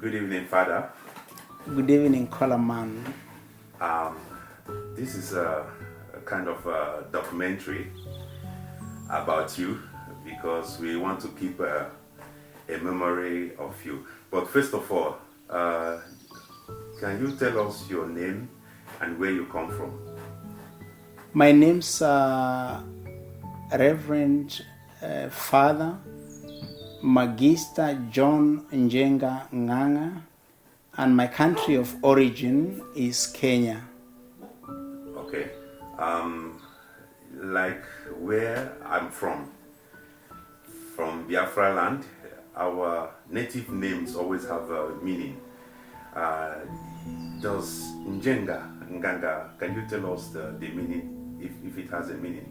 Good evening, Father. Good evening, Coleman. This is a kind of a documentary about you because we want to keep a memory of you. But first of all, can you tell us your name and where you come from? My name's Rev.Fr.Mag Magister John Ngenga Nganga, and my country of origin is Kenya. Okay. Like where I'm from Biafra land, our native names always have a meaning. Does Ngenga, Nganga, can you tell us the meaning, if it has a meaning?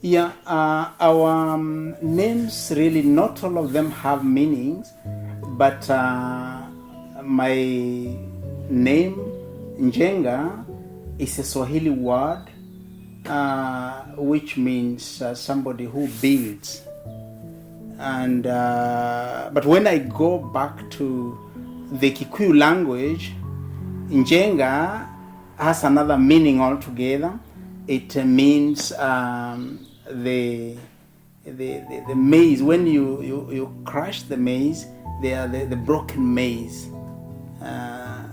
Yeah, our names really, not all of them have meanings, but my name, Ngenga, is a Swahili word which means somebody who builds. And but when I go back to the Kikuyu language, Ngenga has another meaning altogether. It means the maize. When you crush the maize, they are the broken maize.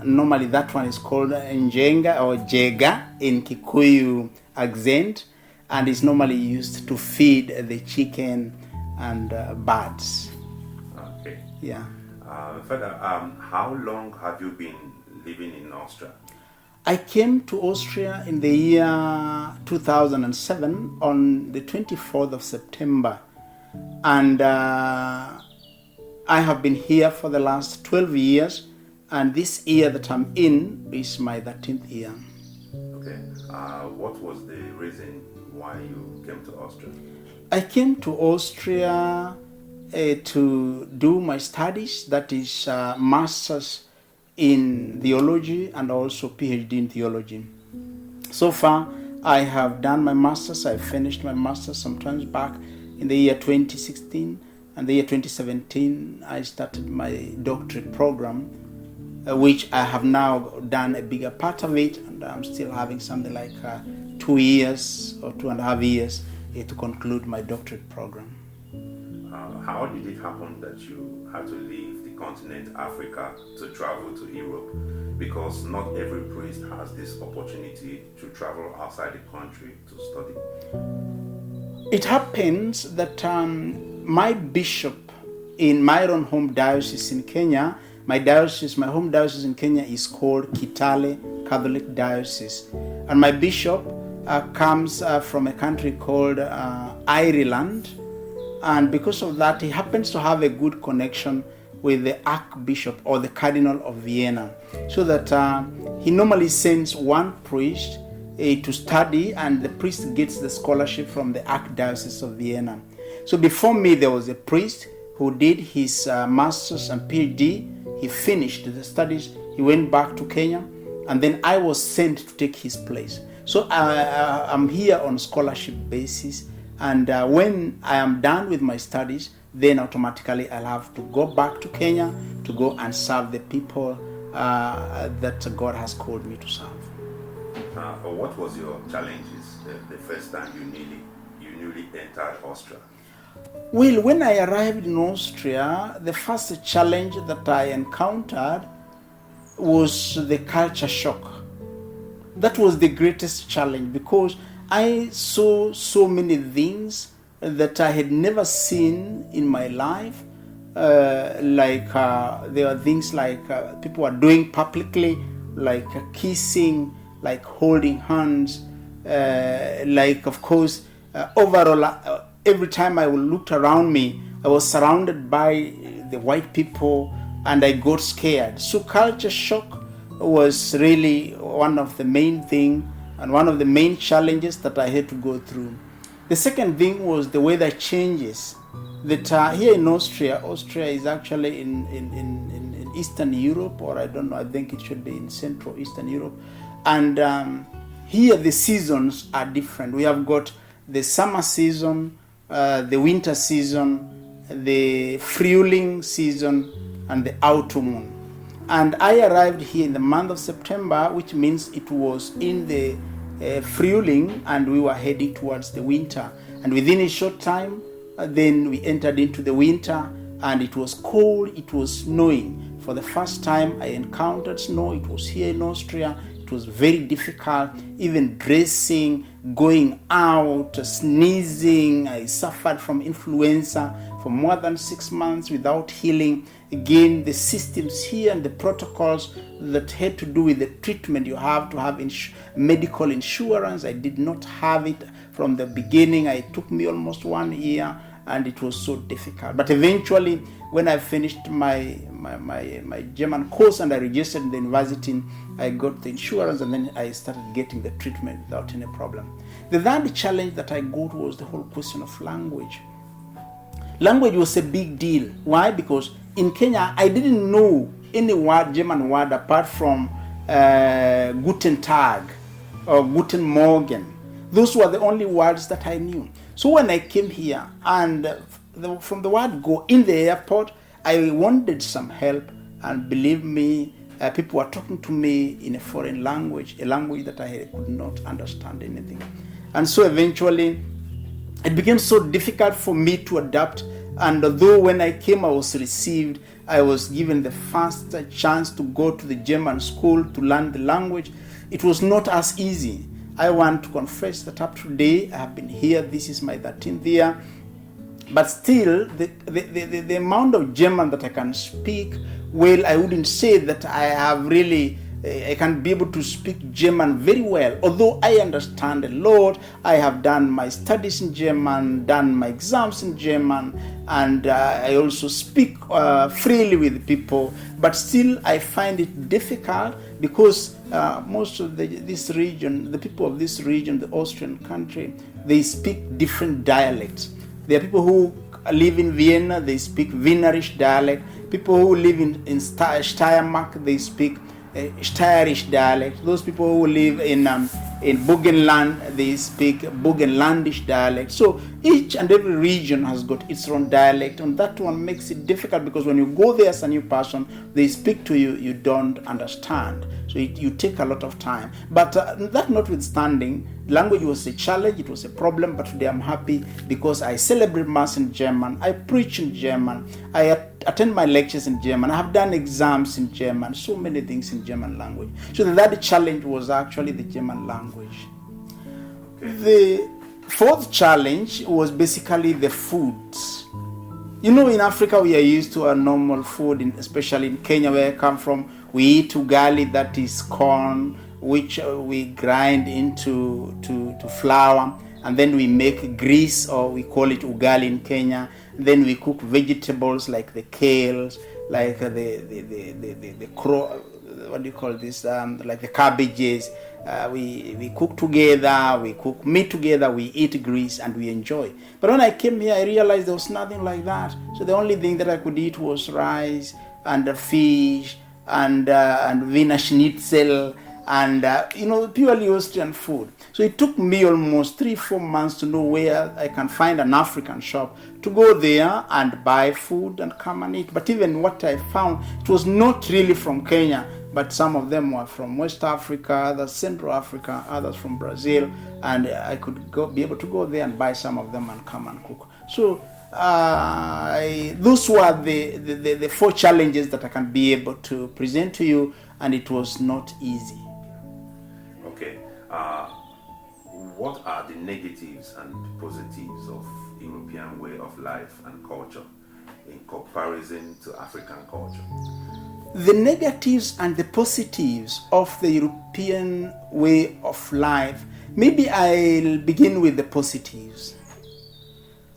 Normally that one is called Ngenga or Jega in Kikuyu accent, and is normally used to feed the chicken and birds. Okay. Yeah. Father, how long have you been living in Austria? I came to Austria in the year 2007 on the 24th of September, and I have been here for the last 12 years, and this year that I'm in is my 13th year. Okay. What was the reason why you came to Austria? I came to Austria to do my studies, that is master's in theology and also PhD in theology. So far, I have done my master's. I finished my master's sometimes back in the year 2016, and the year 2017, I started my doctorate program, which I have now done a bigger part of it, and I'm still having something like 2 years or 2.5 years to conclude my doctorate program. How did it happen that you had to leave the continent Africa to travel to Europe? Because not every priest has this opportunity to travel outside the country to study. It happens that my bishop in my own home diocese in Kenya, my home diocese in Kenya is called Kitale Catholic Diocese, and my bishop comes from a country called Ireland. And because of that, he happens to have a good connection with the Archbishop or the Cardinal of Vienna, so that he normally sends one priest to study, and the priest gets the scholarship from the Archdiocese of Vienna. So before me, there was a priest who did his master's and PhD. He finished the studies. He went back to Kenya, and then I was sent to take his place. So I'm here on scholarship basis. And when I am done with my studies, then automatically I'll have to go back to Kenya to go and serve the people that God has called me to serve. What was your challenges the first time you newly entered Austria? Well, when I arrived in Austria, the first challenge that I encountered was the culture shock. That was the greatest challenge, because I saw so many things that I had never seen in my life. There were things like people were doing publicly, like kissing, like holding hands, overall, every time I looked around me, I was surrounded by the white people, and I got scared. So culture shock was really one of the main things and one of the main challenges that I had to go through. The second thing was the weather changes. That here in Austria is actually in Eastern Europe, or I don't know, I think it should be in Central Eastern Europe. And here the seasons are different. We have got the summer season, the winter season, the fruiting season, and the autumn. And I arrived here in the month of September, which means it was in the Frühling, and we were heading towards the winter. And within a short time, then we entered into the winter, and it was cold, it was snowing. For the first time I encountered snow. It was here in Austria. It was very difficult, even dressing, going out, sneezing. I suffered from influenza for more than 6 months without healing. Again, the systems here and the protocols that had to do with the treatment, you have to have medical insurance. I did not have it from the beginning. It took me almost 1 year, and it was so difficult. But eventually, when I finished my German course and I registered in the university, I got the insurance, and then I started getting the treatment without any problem. The third challenge that I got was the whole question of language. Language was a big deal. Why? Because in Kenya, I didn't know any German word apart from Guten Tag or Guten Morgen. Those were the only words that I knew. So when I came here, and from the word go in the airport, I wanted some help, and believe me, people were talking to me in a foreign language, a language that I could not understand anything. And so eventually, it became so difficult for me to adapt. And although when I came, I was received, I was given the first chance to go to the German school to learn the language, it was not as easy. I want to confess that up to today, I have been here, this is my 13th year, but still, the amount of German that I can speak, well, I wouldn't say that I have really, I can be able to speak German very well. Although I understand a lot, I have done my studies in German, done my exams in German, and I also speak freely with people. But still, I find it difficult because most of this region, the people of this region, the Austrian country, they speak different dialects. There are people who live in Vienna, they speak Wienerisch dialect. People who live in Steiermark, they speak Steirisch dialect. Those people who live in Burgenland, they speak Burgenlandisch dialect. So each and every region has got its own dialect, and that one makes it difficult because when you go there as a new person, they speak to you, you don't understand. So you take a lot of time. But that notwithstanding, language was a challenge, it was a problem, but today I'm happy because I celebrate Mass in German, I preach in German, I attend my lectures in German, I have done exams in German, so many things in German language. So that challenge was actually the German language. Okay. The fourth challenge was basically the foods. You know, in Africa we are used to a normal food, especially in Kenya where I come from. We eat ugali, that is corn, which we grind into flour, and then we make grease, or we call it ugali in Kenya. Then we cook vegetables like the kales, like the what do you call this? Like the cabbages. We cook together, we cook meat together, we eat grease, and we enjoy. But when I came here, I realized there was nothing like that. So the only thing that I could eat was rice and fish and Wiener Schnitzel and purely Austrian food. So it took me almost 3-4 months to know where I can find an African shop to go there and buy food and come and eat. But even what I found, it was not really from Kenya, but some of them were from West Africa, others Central Africa, others from Brazil, and I could be able to go there and buy some of them and come and cook. So those were the 4 challenges that I can be able to present to you, and it was not easy. Okay. What are the negatives and positives of European way of life and culture in comparison to African culture? The negatives and the positives of the European way of life, maybe I'll begin with the positives.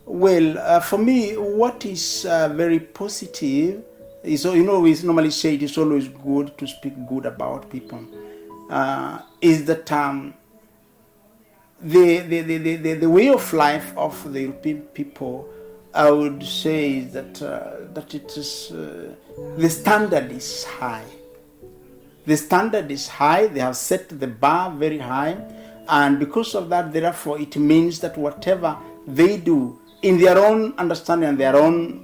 Well, for me, what is very positive is, we normally say it is always good to speak good about people, is that the way of life of the European people, I would say that it is the standard is high. The standard is high. They have set the bar very high, and because of that, therefore, it means that whatever they do in their own understanding and their own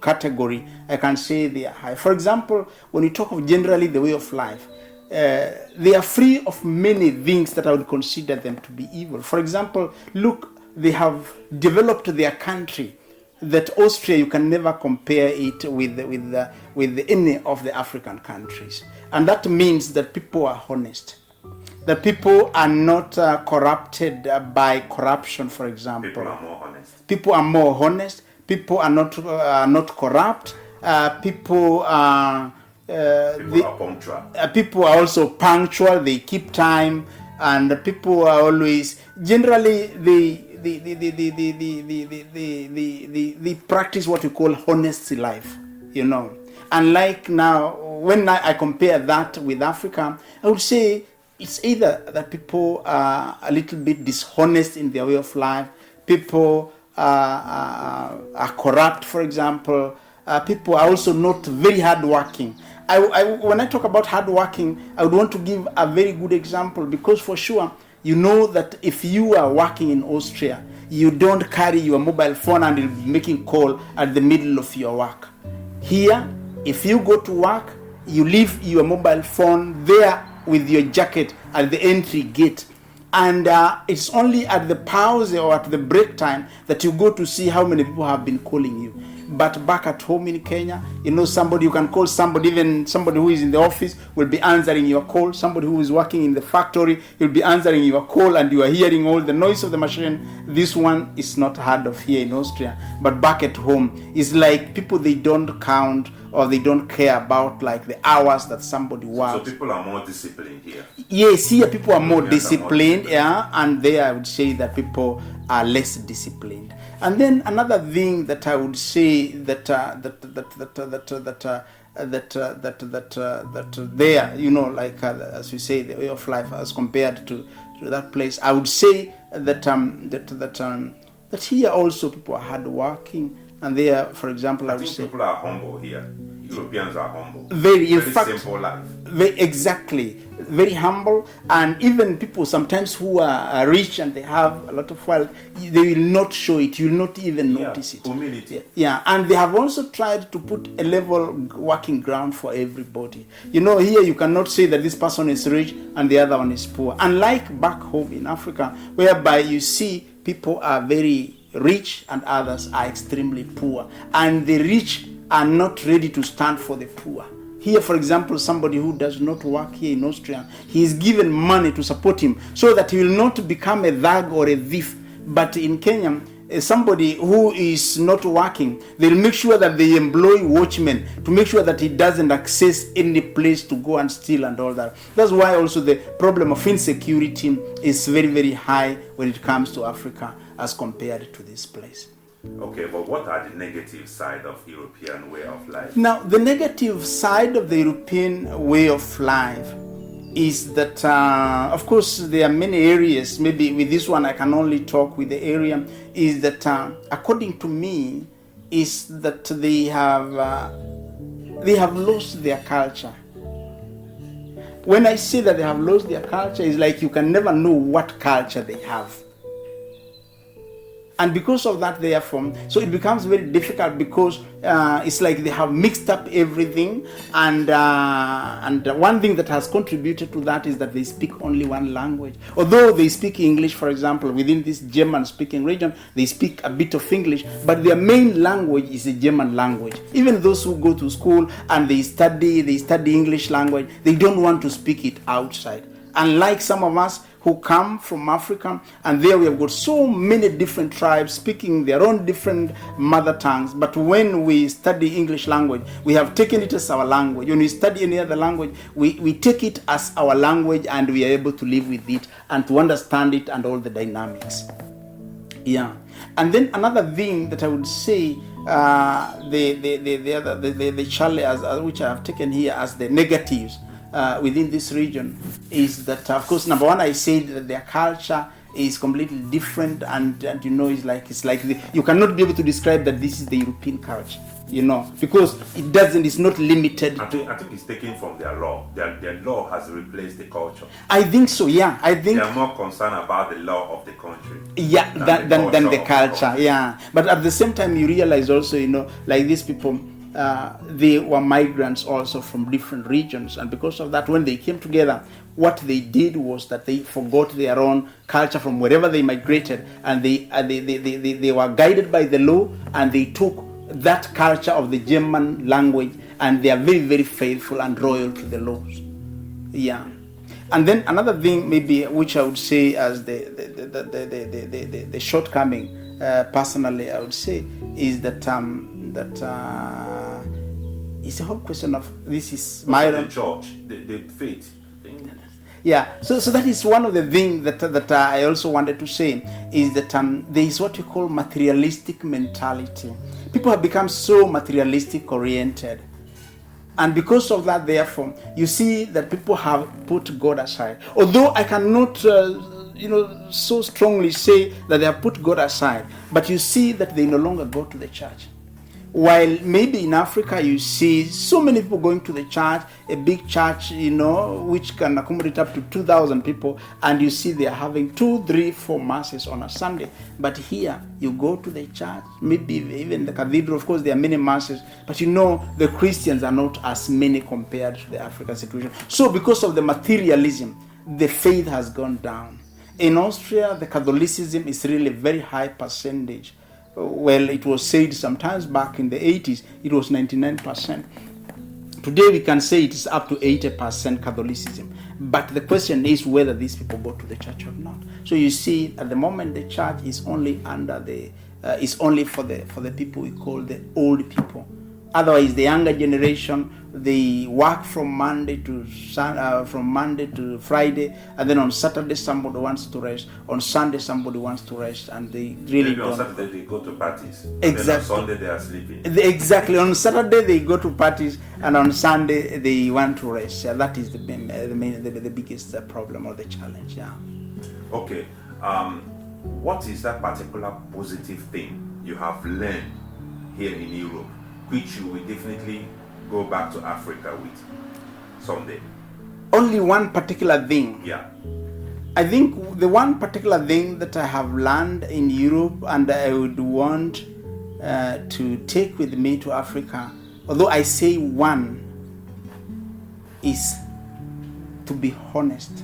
category, I can say they are high. For example, when you talk of generally the way of life, they are free of many things that I would consider them to be evil. For example, look, they have developed their country that Austria, you can never compare it with any of the African countries. And that means that people are honest. That people are not corrupted by corruption, for example. People are more honest. People are more honest. People are not corrupt. People are punctual. People are also punctual. They keep time, and people are always generally they practice what we call honesty life, you know. And like now, when I compare that with Africa, I would say it's either that people are a little bit dishonest in their way of life, people are corrupt, for example, people are also not very hardworking. When I talk about hardworking, I would want to give a very good example, because for sure, you know that if you are working in Austria, you don't carry your mobile phone and you'll be making call at the middle of your work. Here, if you go to work, you leave your mobile phone there with your jacket at the entry gate. And it's only at the pause or at the break time that you go to see how many people have been calling you. But back at home in Kenya, you know, somebody, you can call somebody, even somebody who is in the office will be answering your call. Somebody who is working in the factory will be answering your call, and you are hearing all the noise of the machine. This one is not heard of here in Austria. But back at home, it's like people, they don't count or they don't care about like the hours that somebody works. So people are more disciplined here. Yes, here people are more disciplined, yeah, and there I would say that people are less disciplined. And then another thing that I would say that there, you know, like as we say, the way of life as compared to that place, I would say that that here also people are hardworking, and there, for example, I would say people are humble here. Europeans are humble. Very simple life. Exactly, very humble, and even people sometimes who are rich and they have a lot of wealth, they will not show it. You will not even notice it. Humility. Yeah, and they have also tried to put a level working ground for everybody. You know, here you cannot say that this person is rich and the other one is poor. Unlike back home in Africa, whereby you see people are very rich and others are extremely poor, and the rich are not ready to stand for the poor. Here, for example, somebody who does not work here in Austria, he is given money to support him so that he will not become a thug or a thief. But in Kenya, somebody who is not working, they'll make sure that they employ watchmen to make sure that he doesn't access any place to go and steal and all that. That's why also the problem of insecurity is very, very high when it comes to Africa as compared to this place. Okay, but what are the negative side of European way of life? Now, the negative side of the European way of life is that, of course, there are many areas. Maybe with this one, I can only talk with the area. Is that, according to me, is that they have lost their culture. When I say that they have lost their culture, it's like you can never know what culture they have. And because of that, therefore, so it becomes very difficult, because it's like they have mixed up everything. And one thing that has contributed to that is that they speak only one language. Although they speak English, for example, within this German-speaking region, they speak a bit of English, but their main language is the German language. Even those who go to school and they study English language, they don't want to speak it outside. Unlike some of us who come from Africa, and there we have got so many different tribes speaking their own different mother tongues. But when we study English language, we have taken it as our language. When we study any other language, we take it as our language, and we are able to live with it and to understand it and all the dynamics. Yeah. And then another thing that I would say, the challenge which I have taken here as the negatives within this region is that, of course, number one, I said that their culture is completely different, and it's like you cannot be able to describe that this is the European culture, because it's not limited. I think it's taken from their law. Their law has replaced the culture. I think so, yeah. I think they are more concerned about the law of the country. Yeah, than the culture, yeah. But at the same time, you realize also, like these people, they were migrants also from different regions, and because of that, when they came together, what they did was that they forgot their own culture from wherever they migrated, and they were guided by the law, and they took that culture of the German language, and they are very, very faithful and loyal to the laws. Yeah. And then another thing, maybe, which I would say as the shortcoming, personally, I would say, is that it's a whole question of this is my the church, the faith. Yeah, so that is one of the things that I also wanted to say, is that there is what we call materialistic mentality. People have become so materialistic oriented, and because of that, therefore, you see that people have put God aside. Although I cannot so strongly say that they have put God aside, but you see that they no longer go to the church. While maybe in Africa you see so many people going to the church, a big church, which can accommodate up to 2,000 people, and you see they are having 2, 3, 4 masses on a Sunday. But here, you go to the church, maybe even the cathedral, of course there are many masses, but the Christians are not as many compared to the African situation. So because of the materialism, the faith has gone down. In Austria, the Catholicism is really a very high percentage. Well, it was said sometimes back in the 80s, it was 99%. Today we can say it is up to 80% Catholicism. But the question is whether these people go to the church or not. So you see, at the moment, the church is only is only for the people we call the old people. Otherwise, the younger generation, they work from Monday to Friday, and then on Saturday somebody wants to rest. On Sunday somebody wants to rest, and they really don't. On Saturday they go to parties. Exactly. And on Sunday they are sleeping. Exactly. On Saturday they go to parties, and on Sunday they want to rest. Yeah, that is the biggest problem or the challenge. Yeah. Okay. What is that particular positive thing you have learned here in Europe, which you will definitely go back to Africa with someday? Only one particular thing. Yeah. I think the one particular thing that I have learned in Europe and I would want to take with me to Africa, although I say one, is to be honest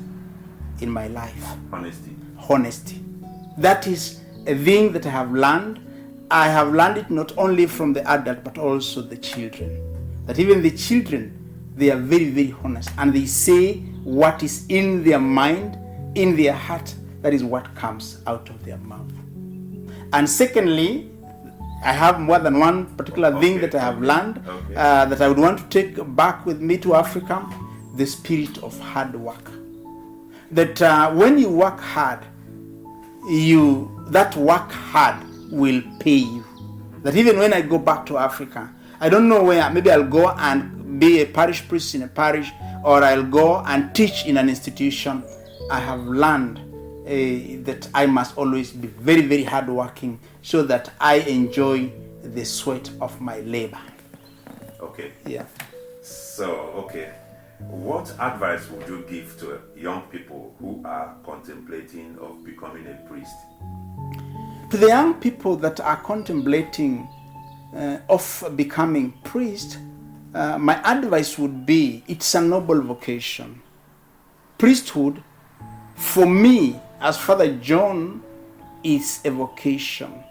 in my life. Honesty. That is a thing that I have learned. I have learned it not only from the adult but also the children. That even the children, they are very, very honest, and they say what is in their mind, in their heart. That is what comes out of their mouth. And secondly, I have more than one particular thing that I have learned that I would want to take back with me to Africa: the spirit of hard work. That when you work hard, that work hard will pay you. That even when I go back to Africa, I don't know where, maybe I'll go and be a parish priest in a parish, or I'll go and teach in an institution. I have learned that I must always be very, very hardworking so that I enjoy the sweat of my labor. Okay. Yeah. So, what advice would you give to young people who are contemplating of becoming a priest? To the young people that are contemplating of becoming priest, my advice would be, it's a noble vocation. Priesthood, for me, as Father John, is a vocation.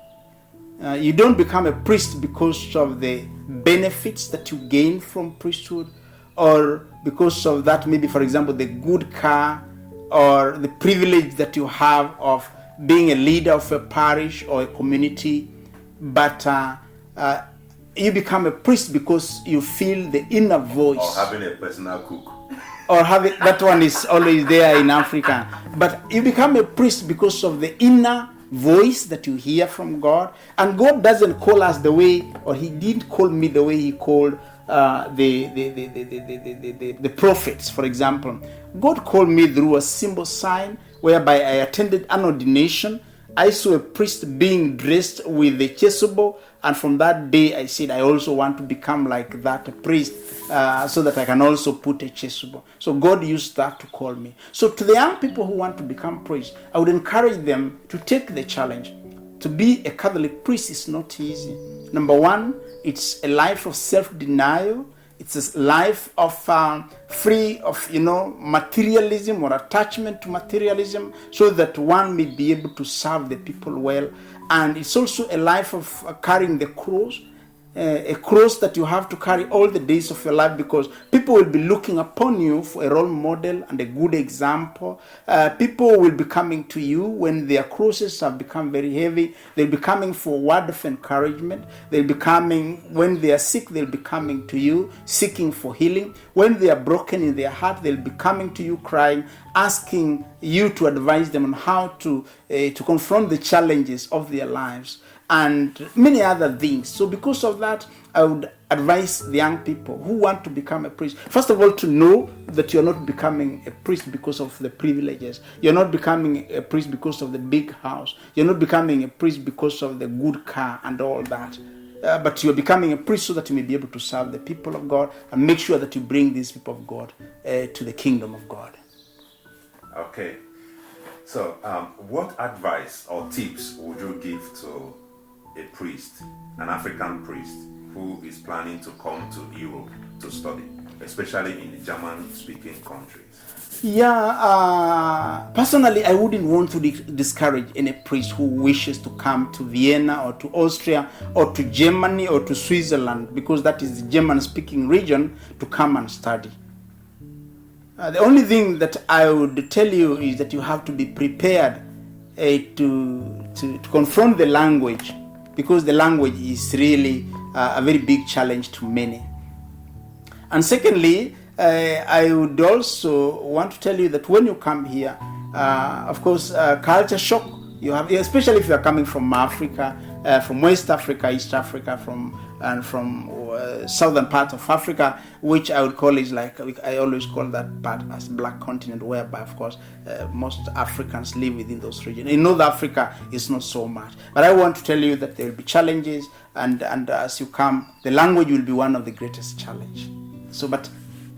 You don't become a priest because of the benefits that you gain from priesthood, or because of that, maybe, for example, the good car or the privilege that you have of being a leader of a parish or a community, but you become a priest because you feel the inner voice. Or having a personal cook. Or having, that one is always there in Africa. But you become a priest because of the inner voice that you hear from God. And God doesn't call us the way, or He didn't call me the way He called the prophets, for example. God called me through a simple sign whereby I attended an ordination. I saw a priest being dressed with a chasuble, and from that day I said I also want to become like that priest, so that I can also put a chasuble. So God used that to call me. So to the young people who want to become priests, I would encourage them to take the challenge. To be a Catholic priest is not easy. Number one, it's a life of self-denial. It's a life of free of materialism or attachment to materialism, so that one may be able to serve the people well. And it's also a life of carrying the cross, a cross that you have to carry all the days of your life, because people will be looking upon you for a role model and a good example. People will be coming to you when their crosses have become very heavy. They'll be coming for a word of encouragement. They'll be coming when they are sick. They'll be coming to you seeking for healing. When they are broken in their heart, they'll be coming to you crying, asking you to advise them on how to confront the challenges of their lives, and many other things. So because of that, I would advise the young people who want to become a priest, first of all, to know that you're not becoming a priest because of the privileges. You're not becoming a priest because of the big house. You're not becoming a priest because of the good car and all that. But you're becoming a priest so that you may be able to serve the people of God and make sure that you bring these people of God to the kingdom of God. Okay. So what advice or tips would you give to a priest, an African priest, who is planning to come to Europe to study, especially in the German-speaking countries? Yeah, personally, I wouldn't want to discourage any priest who wishes to come to Vienna or to Austria or to Germany or to Switzerland, because that is the German-speaking region, to come and study. The only thing that I would tell you is that you have to be prepared to confront the language, because the language is really a very big challenge to many. And secondly, I would also want to tell you that when you come here, of course, culture shock you have, especially if you are coming from Africa, from West Africa, East Africa, from southern part of Africa, which I would call is like, I always call that part as black continent, whereby of course most Africans live within those regions. In North Africa it's not so much, but I want to tell you that there will be challenges, and as you come, the language will be one of the greatest challenge. So but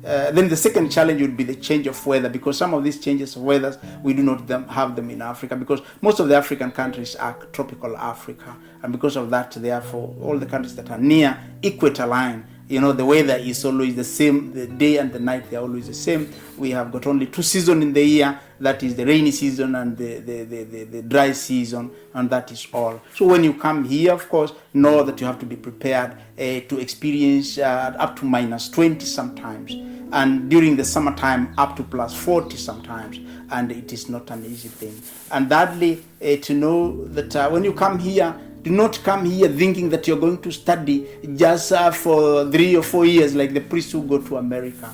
then the second challenge would be the change of weather, because some of these changes of weather we do not have them in Africa, because most of the African countries are tropical Africa, and because of that, therefore, all the countries that are near equator line, the weather is always the same. The day and the night, they are always the same. We have got only 2 seasons in the year, that is the rainy season and the dry season, and that is all. So when you come here, of course, know that you have to be prepared to experience up to -20 sometimes, and during the summertime up to +40 sometimes, and it is not an easy thing. And thirdly, to know that when you come here, do not come here thinking that you're going to study just for 3 or 4 years like the priests who go to America.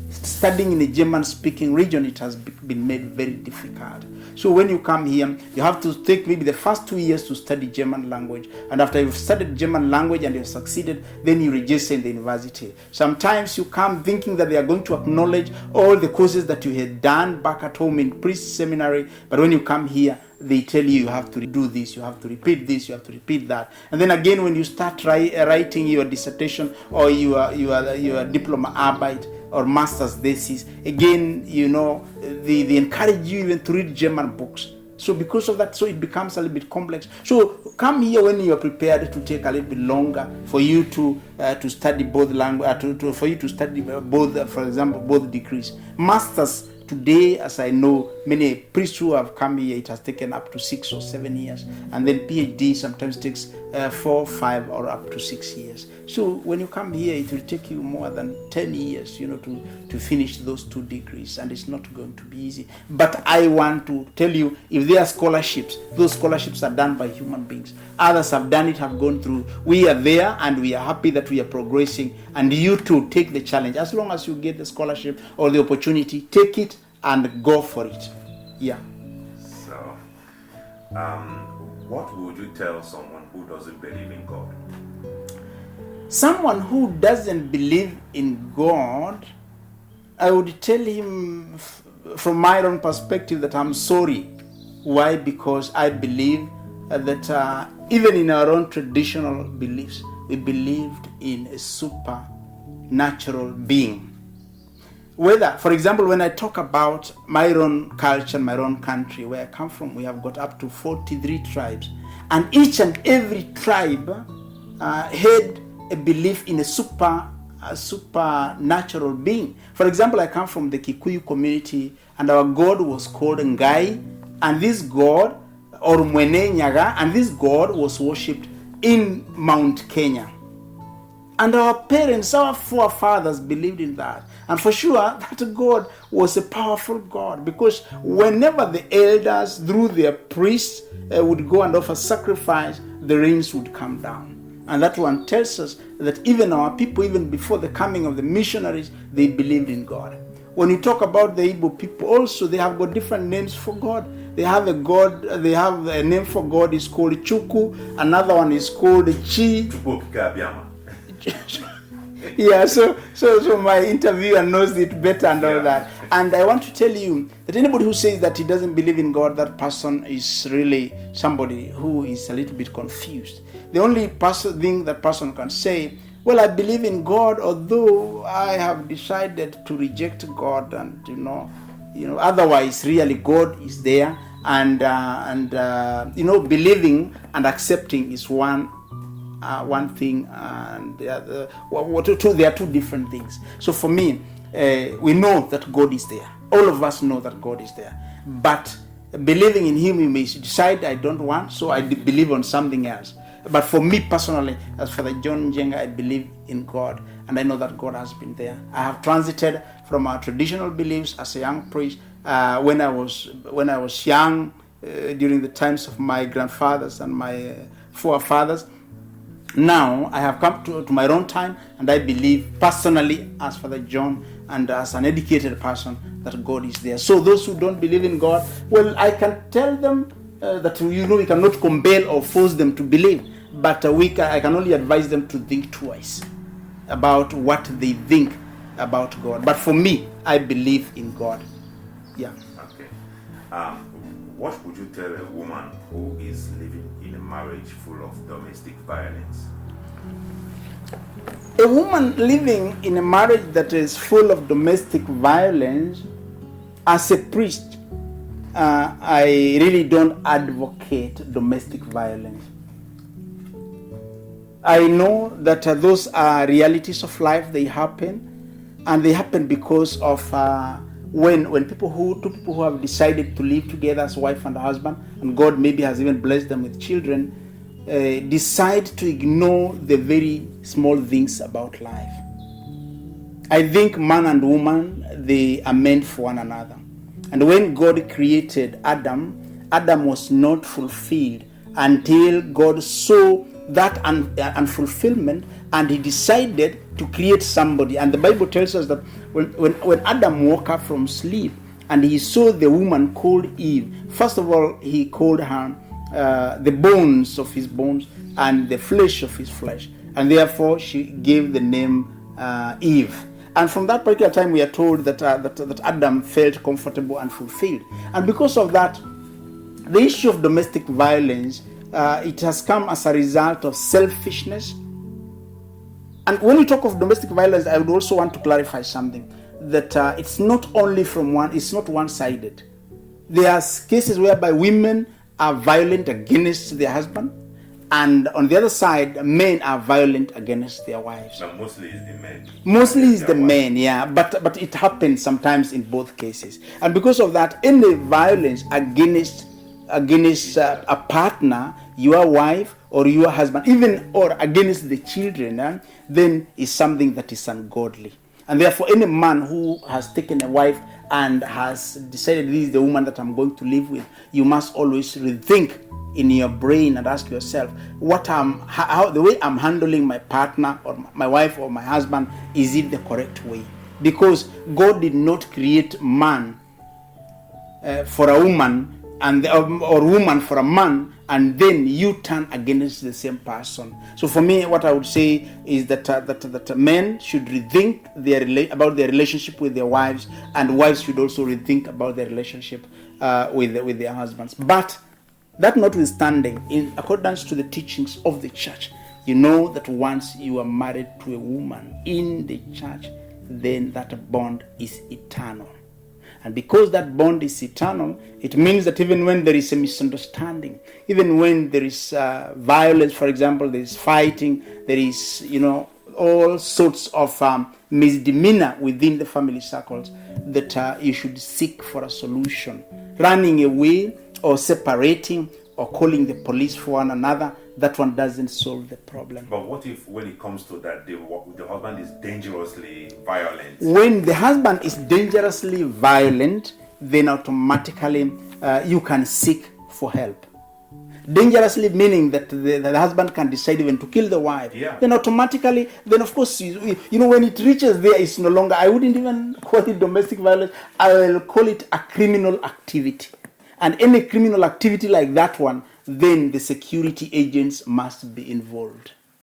Studying in a German-speaking region, it has been made very difficult. So when you come here, you have to take maybe the first 2 years to study German language. And after you've studied German language and you've succeeded, then you register in the university. Sometimes you come thinking that they are going to acknowledge all the courses that you had done back at home in priest seminary. But when you come here, they tell you have to do this, you have to repeat this, you have to repeat that. And then again, when you start writing your dissertation or your diploma arbeit or master's thesis, again, they encourage you even to read German books. So because of that, so it becomes a little bit complex. So come here when you are prepared to take a little bit longer for you to study both language, for you to study both, for example, both degrees. Masters today, as I know, many priests who have come here, it has taken up to 6 or 7 years, and then PhD sometimes takes 4, 5, or up to 6 years. So when you come here, it will take you more than 10 years, to finish those 2 degrees, and it's not going to be easy. But I want to tell you, if there are scholarships, those scholarships are done by human beings. Others have done it, have gone through. We are there, and we are happy that we are progressing. And you too, take the challenge. As long as you get the scholarship or the opportunity, take it and go for it. Yeah. So, what would you tell someone who doesn't believe in God? Someone who doesn't believe in God, I would tell him from my own perspective, that I'm sorry. Why? Because I believe that even in our own traditional beliefs, we believed in a supernatural being. Whether, for example, when I talk about my own culture, my own country, where I come from, we have got up to 43 tribes. And each and every tribe had a belief in a supernatural being. For example, I come from the Kikuyu community, and our god was called Ngai, and this god, or Ngenga, and this god was worshipped in Mount Kenya. And our parents, our forefathers believed in that. And for sure, that God was a powerful God, because whenever the elders, through their priests, would go and offer sacrifice, the rains would come down. And that one tells us that even our people, even before the coming of the missionaries, they believed in God. When you talk about the Igbo people also, they have got different names for God. They have a God, they have a name for God is called Chuku, another one is called Chi. Yeah, so my interviewer knows it better and all that. And I want to tell you that anybody who says that he doesn't believe in God, that person is really somebody who is a little bit confused. The only thing that person can say, well, I believe in God, although I have decided to reject God, and otherwise really God is there, and believing and accepting is one thing, and the other, they are two different things. So for me, we know that God is there. All of us know that God is there. But believing in Him, you may decide I don't want, so I believe on something else. But for me personally, as Father John Ngenga, I believe in God, and I know that God has been there. I have transited from our traditional beliefs as a young priest. When I was young, during the times of my grandfathers and my forefathers. Now I have come to my own time, and I believe personally, as Father John and as an educated person, that God is there. So those who don't believe in God, well, I can tell them that we cannot compel or force them to believe, but I can only advise them to think twice about what they think about God. But for me, I believe in God. Yeah. Okay. What would you tell a woman who is living in a marriage full of domestic violence? A woman living in a marriage that is full of domestic violence, as a priest, I really don't advocate domestic violence. I know that those are realities of life. They happen, and they happen because of when two people who have decided to live together as wife and husband, and God maybe has even blessed them with children, decide to ignore the very small things about life. I think man and woman, they are meant for one another. And when God created Adam was not fulfilled until God saw that unfulfillment, and he decided to create somebody. And the Bible tells us that when Adam woke up from sleep and he saw the woman called Eve, first of all, he called her the bones of his bones and the flesh of his flesh. And therefore, she gave the name Eve. And from that particular time, we are told that Adam felt comfortable and fulfilled. And because of that, the issue of domestic violence, it has come as a result of selfishness. And when we talk of domestic violence, I would also want to clarify something, that it's not only it's not one-sided. There are cases whereby women are violent against their husband, and on the other side, men are violent against their wives. But mostly it's the men. Mostly it's the men, yeah. But it happens sometimes in both cases. And because of that, any violence against a partner, your wife or your husband, even or against the children, then is something that is ungodly. And therefore, any man who has taken a wife and has decided this is the woman that I'm going to live with, you must always rethink in your brain and ask yourself, how the way I'm handling my partner or my wife or my husband, is it the correct way? Because God did not create man for a woman, or woman for a man, and then you turn against the same person. So for me, what I would say is that men should rethink about their relationship with their wives, and wives should also rethink about their relationship with their husbands. But that notwithstanding, in accordance to the teachings of the church, you know that once you are married to a woman in the church, then that bond is eternal. And because that bond is eternal, it means that even when there is a misunderstanding, even when there is violence, for example, there is fighting, there is, all sorts of misdemeanor within the family circles, that you should seek for a solution. Running away or separating or calling the police for one another, that one doesn't solve the problem. But what if, when it comes to that, the husband is dangerously violent? When the husband is dangerously violent, then automatically you can seek for help. Dangerously meaning that the husband can decide even to kill the wife. Yeah. Then automatically, then of course, when it reaches there, it's no longer, I wouldn't even call it domestic violence, I will call it a criminal activity. And any criminal activity like that one, then the security agents must be involved.